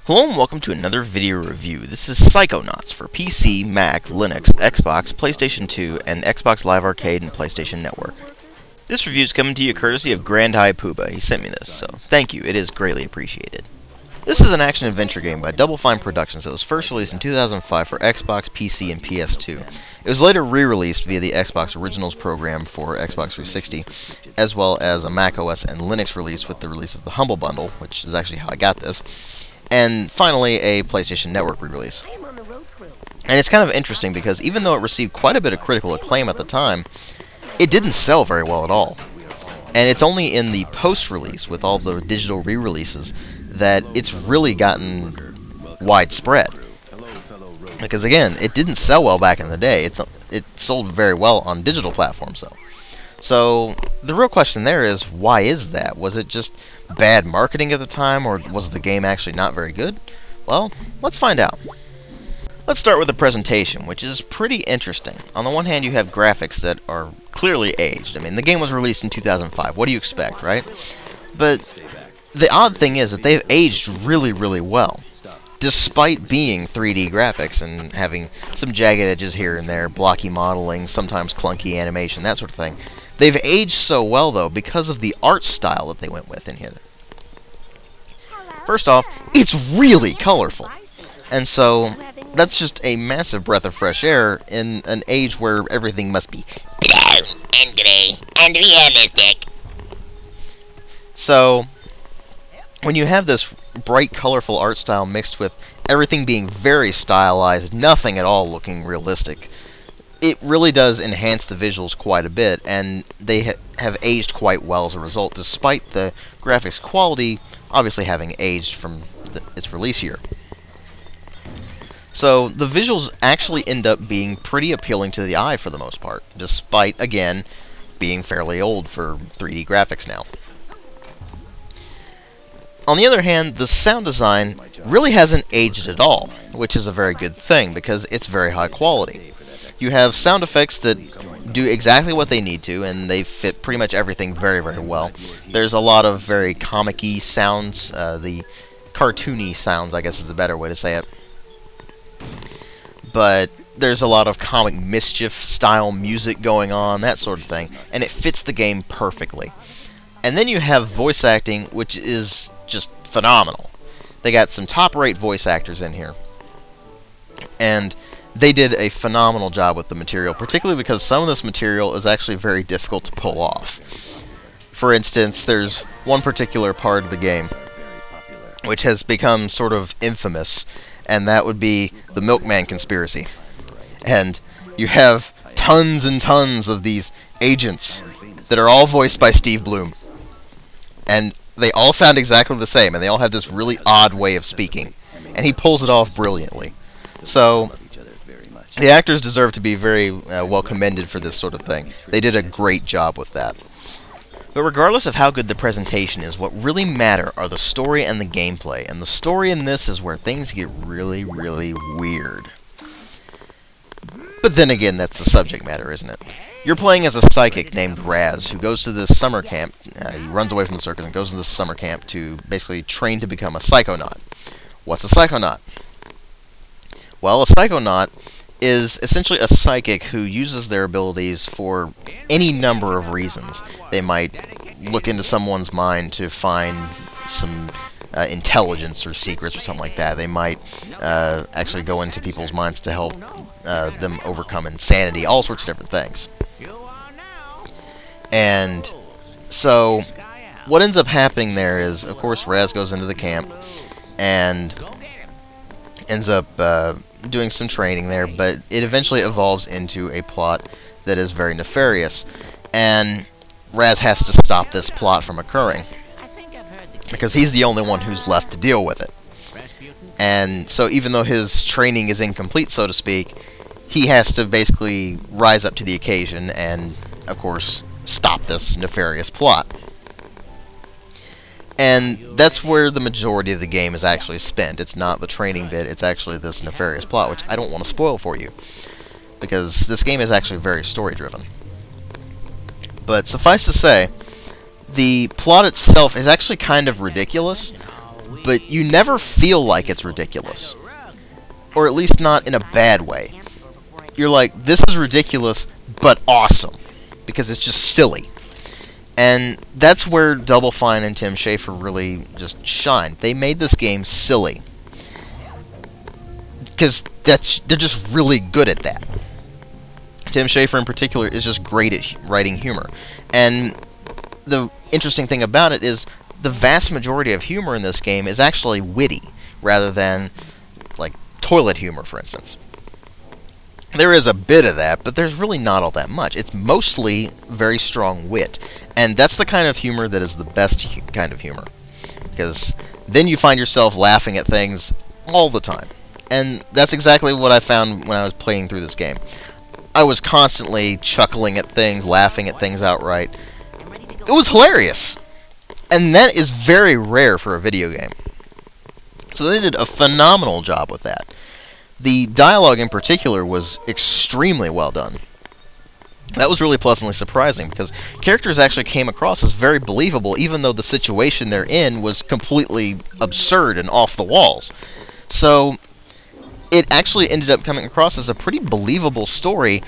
Hello and welcome to another video review. This is Psychonauts for PC, Mac, Linux, Xbox, PlayStation 2, and Xbox Live Arcade and PlayStation Network. This review is coming to you courtesy of Grand High Pooba. He sent me this, so thank you. It is greatly appreciated. This is an action-adventure game by Double Fine Productions that was first released in 2005 for Xbox, PC, and PS2. It was later re-released via the Xbox Originals program for Xbox 360, as well as a macOS and Linux release with the release of the Humble Bundle, which is actually how I got this. And finally, a PlayStation Network re-release. And it's kind of interesting because even though it received quite a bit of critical acclaim at the time, it didn't sell very well at all. And it's only in the post-release, with all the digital re-releases, that it's really gotten widespread. Because again, it didn't sell well back in the day. It sold very well on digital platforms, though. So, the real question there is, why is that? Was it just bad marketing at the time, or was the game actually not very good? Well, let's find out. Let's start with the presentation, which is pretty interesting. On the one hand, you have graphics that are clearly aged. I mean, the game was released in 2005. What do you expect, right? But the odd thing is that they've aged really, really well. Despite being 3D graphics and having some jagged edges here and there, blocky modeling, sometimes clunky animation, that sort of thing. They've aged so well, though, because of the art style that they went with in here. First off, it's really colorful. And so, that's just a massive breath of fresh air in an age where everything must be brown and grey and realistic. So, when you have this bright, colorful art style mixed with everything being very stylized, nothing at all looking realistic, it really does enhance the visuals quite a bit, and they have aged quite well as a result, despite the graphics quality obviously having aged from its release year. So, the visuals actually end up being pretty appealing to the eye for the most part, despite, again, being fairly old for 3D graphics now. On the other hand, the sound design really hasn't aged at all, which is a very good thing, because it's very high quality. You have sound effects that do exactly what they need to, and they fit pretty much everything very, very well. There's a lot of very comic-y sounds, the cartoony sounds, I guess is the better way to say it. But there's a lot of comic mischief-style music going on, that sort of thing, and it fits the game perfectly. And then you have voice acting, which is just phenomenal. They got some top-rate voice actors in here. And they did a phenomenal job with the material, particularly because some of this material is actually very difficult to pull off. For instance, there's one particular part of the game which has become sort of infamous, and that would be the Milkman conspiracy. And you have tons and tons of these agents that are all voiced by Steve Bloom. And they all sound exactly the same, and they all have this really odd way of speaking. And he pulls it off brilliantly. So, the actors deserve to be very well commended for this sort of thing. They did a great job with that. But regardless of how good the presentation is, what really matter are the story and the gameplay. And the story in this is where things get really, really weird. But then again, that's the subject matter, isn't it? You're playing as a psychic named Raz, who goes to this summer camp. He runs away from the circus and goes to this summer camp to basically train to become a Psychonaut. What's a Psychonaut? Well, a Psychonaut is essentially a psychic who uses their abilities for any number of reasons. They might look into someone's mind to find some intelligence or secrets or something like that. They might actually go into people's minds to help them overcome insanity, all sorts of different things. And so, what ends up happening there is, of course, Raz goes into the camp and ends up doing some training there, but it eventually evolves into a plot that is very nefarious. And Raz has to stop this plot from occurring, because he's the only one who's left to deal with it. And so even though his training is incomplete, so to speak, he has to basically rise up to the occasion and, of course, stop this nefarious plot. And that's where the majority of the game is actually spent. It's not the training bit, it's actually this nefarious plot, which I don't want to spoil for you, because this game is actually very story-driven. But suffice to say, the plot itself is actually kind of ridiculous, but you never feel like it's ridiculous. Or at least not in a bad way. You're like, this is ridiculous, but awesome. Because it's just silly. And that's where Double Fine and Tim Schafer really just shine. They made this game silly. Because they're just really good at that. Tim Schafer in particular is just great at writing humor. And the interesting thing about it is the vast majority of humor in this game is actually witty, rather than, like, toilet humor, for instance. There is a bit of that, but there's really not all that much. It's mostly very strong wit, and that's the kind of humor that is the best kind of humor. Because then you find yourself laughing at things all the time. And that's exactly what I found when I was playing through this game. I was constantly chuckling at things, laughing at things outright. It was hilarious! And that is very rare for a video game. So they did a phenomenal job with that. The dialogue in particular was extremely well done. That was really pleasantly surprising, because characters actually came across as very believable, even though the situation they're in was completely absurd and off the walls. So it actually ended up coming across as a pretty believable story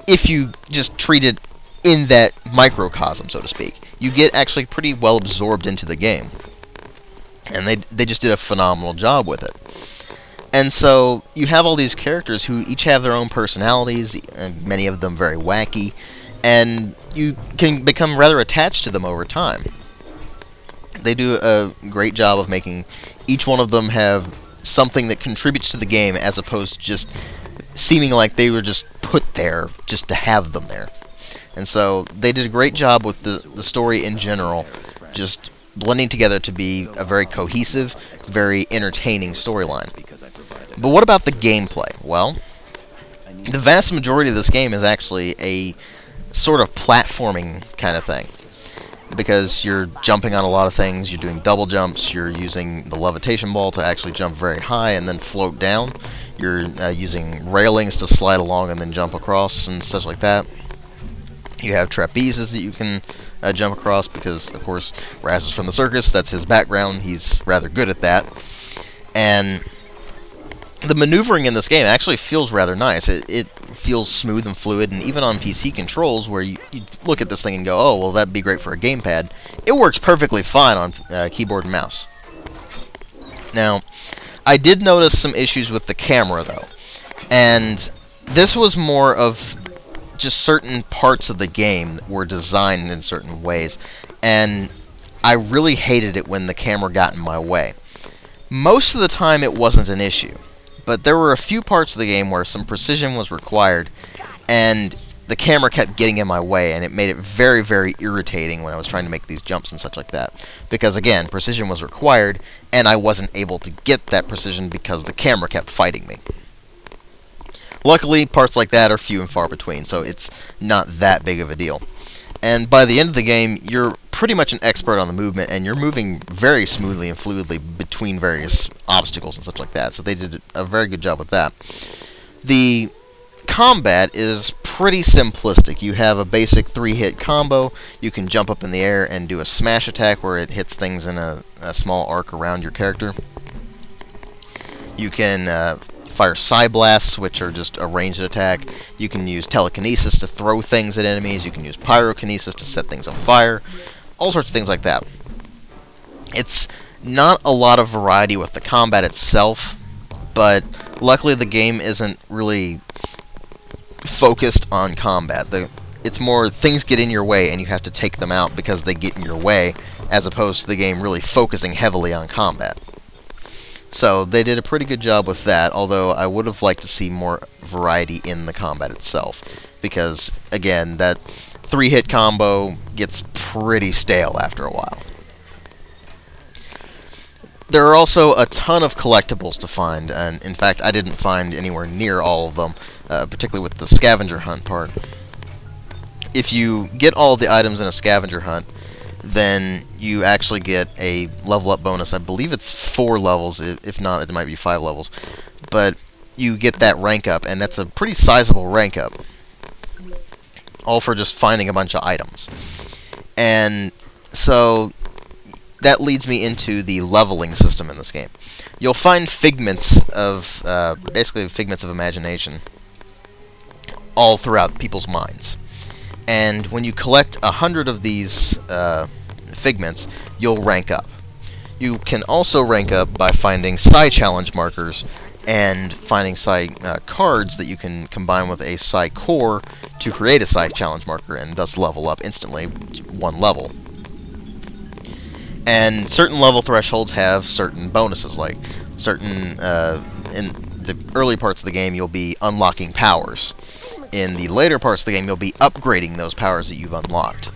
if you just treat it in that microcosm, so to speak. You get actually pretty well absorbed into the game. And they just did a phenomenal job with it. And so you have all these characters who each have their own personalities, and many of them very wacky, and you can become rather attached to them over time. They do a great job of making each one of them have something that contributes to the game, as opposed to just seeming like they were just put there just to have them there. And so they did a great job with the story in general, just blending together to be a very cohesive, very entertaining storyline. But what about the gameplay? Well, the vast majority of this game is actually a sort of platforming kind of thing. Because you're jumping on a lot of things, you're doing double jumps, you're using the levitation ball to actually jump very high and then float down. You're using railings to slide along and then jump across and such like that. You have trapezes that you can jump across because, of course, Raz is from the circus. That's his background. He's rather good at that. And the maneuvering in this game actually feels rather nice. It feels smooth and fluid, and even on PC controls, where you look at this thing and go, oh, well, that'd be great for a gamepad, it works perfectly fine on keyboard and mouse. Now, I did notice some issues with the camera, though. And this was more of just certain parts of the game that were designed in certain ways, and I really hated it when the camera got in my way. Most of the time it wasn't an issue, but there were a few parts of the game where some precision was required, and the camera kept getting in my way, and it made it very, very irritating when I was trying to make these jumps and such like that. Because, again, precision was required, and I wasn't able to get that precision because the camera kept fighting me. Luckily, parts like that are few and far between, so it's not that big of a deal. And by the end of the game, you're pretty much an expert on the movement, and you're moving very smoothly and fluidly between various obstacles and such like that, so they did a very good job with that. The combat is pretty simplistic. You have a basic 3-hit combo. You can jump up in the air and do a smash attack where it hits things in a small arc around your character. You can fire Psyblasts, which are just a ranged attack. You can use telekinesis to throw things at enemies. You can use pyrokinesis to set things on fire. All sorts of things like that. It's not a lot of variety with the combat itself, but luckily the game isn't really focused on combat. It's more things get in your way and you have to take them out because they get in your way, as opposed to the game really focusing heavily on combat. So they did a pretty good job with that, although I would have liked to see more variety in the combat itself, because, again, that 3-hit combo gets pretty stale after a while. There are also a ton of collectibles to find, and in fact I didn't find anywhere near all of them, particularly with the scavenger hunt part. If you get all of the items in a scavenger hunt, then you actually get a level up bonus. I believe it's 4 levels, if not it might be 5 levels. But you get that rank up, and that's a pretty sizable rank up. All for just finding a bunch of items. And so that leads me into the leveling system in this game. You'll find figments of, basically figments of imagination all throughout people's minds. And when you collect 100 of these figments, you'll rank up. You can also rank up by finding Psy challenge markers and finding Psy cards that you can combine with a Psy core to create a Psy challenge marker and thus level up instantly to 1 level. And certain level thresholds have certain bonuses, like certain, in the early parts of the game you'll be unlocking powers. In the later parts of the game you'll be upgrading those powers that you've unlocked.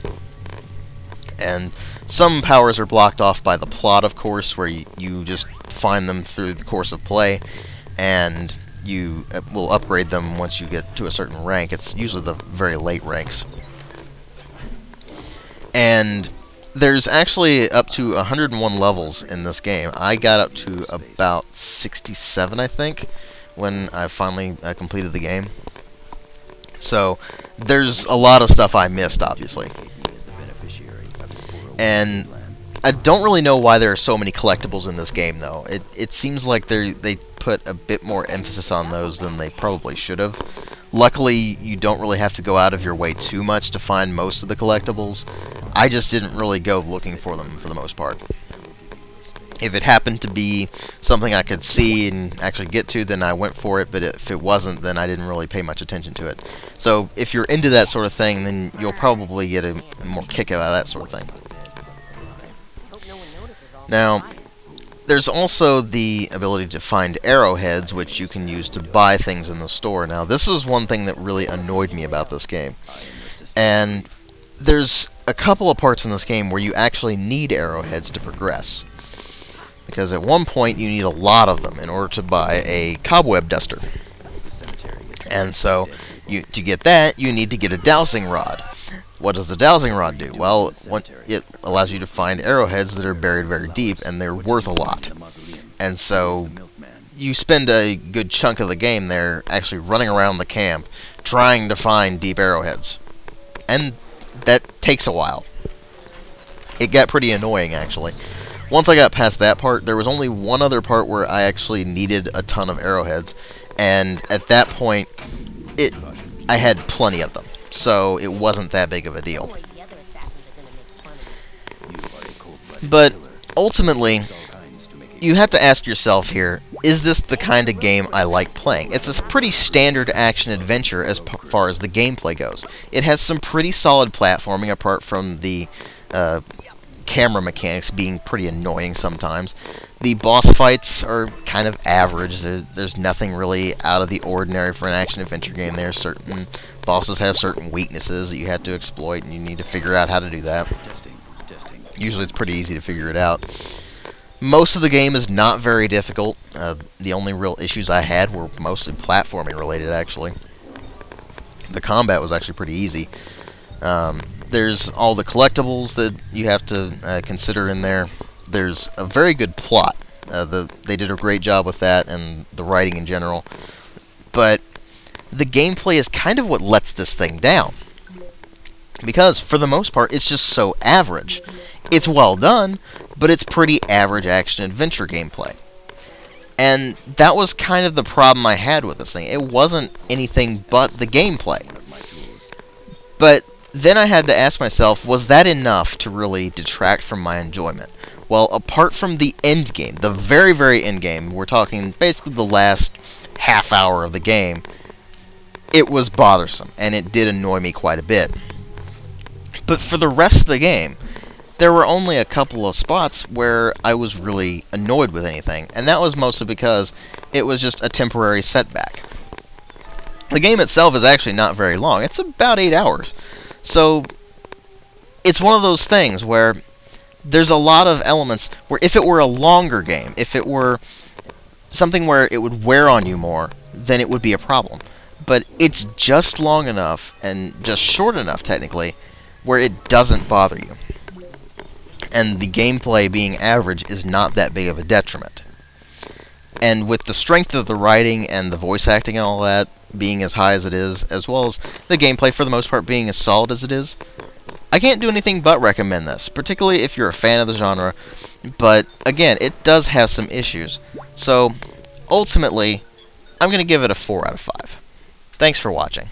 And some powers are blocked off by the plot, of course, where you just find them through the course of play, and you will upgrade them once you get to a certain rank. It's usually the very late ranks. And there's actually up to 101 levels in this game. I got up to about 67, I think, when I finally completed the game. So there's a lot of stuff I missed, obviously. And I don't really know why there are so many collectibles in this game, though. It seems like they put a bit more emphasis on those than they probably should have. Luckily, you don't really have to go out of your way too much to find most of the collectibles. I just didn't really go looking for them for the most part. If it happened to be something I could see and actually get to, then I went for it, but if it wasn't, then I didn't really pay much attention to it. So if you're into that sort of thing, then you'll probably get a more kick out of that sort of thing. Now, there's also the ability to find arrowheads, which you can use to buy things in the store. Now, this is one thing that really annoyed me about this game. And there's a couple of parts in this game where you actually need arrowheads to progress. Because at one point, you need a lot of them in order to buy a cobweb duster. And so, to get that, you need to get a dowsing rod. What does the dowsing rod do? Well, it allows you to find arrowheads that are buried very deep, and they're worth a lot. And so, you spend a good chunk of the game there actually running around the camp, trying to find deep arrowheads. And that takes a while. It got pretty annoying, actually. Once I got past that part, there was only one other part where I actually needed a ton of arrowheads, and at that point, I had plenty of them. So it wasn't that big of a deal. But ultimately, you have to ask yourself here, is this the kind of game I like playing? It's a pretty standard action-adventure as far as the gameplay goes. It has some pretty solid platforming apart from the camera mechanics being pretty annoying sometimes. The boss fights are kind of average. There's nothing really out of the ordinary for an action-adventure game. There are certain bosses have certain weaknesses that you have to exploit, and you need to figure out how to do that. Usually it's pretty easy to figure it out. Most of the game is not very difficult. The only real issues I had were mostly platforming related, actually. The combat was actually pretty easy. There's all the collectibles that you have to consider in there. There's a very good plot. They did a great job with that and the writing in general. But the gameplay is kind of what lets this thing down. Because, for the most part, it's just so average. It's well done, but it's pretty average action-adventure gameplay. And that was kind of the problem I had with this thing. It wasn't anything but the gameplay. But then I had to ask myself, was that enough to really detract from my enjoyment? Well, apart from the end game, the very, very end game, we're talking basically the last half hour of the game, it was bothersome, and it did annoy me quite a bit. But for the rest of the game, there were only a couple of spots where I was really annoyed with anything, and that was mostly because it was just a temporary setback. The game itself is actually not very long. It's about 8 hours. So, it's one of those things where there's a lot of elements where if it were a longer game, if it were something where it would wear on you more, then it would be a problem. But it's just long enough, and just short enough, technically, where it doesn't bother you. And the gameplay being average is not that big of a detriment. And with the strength of the writing and the voice acting and all that being as high as it is, as well as the gameplay for the most part being as solid as it is, I can't do anything but recommend this, particularly if you're a fan of the genre, but again, it does have some issues. So, ultimately, I'm going to give it a 4 out of 5. Thanks for watching.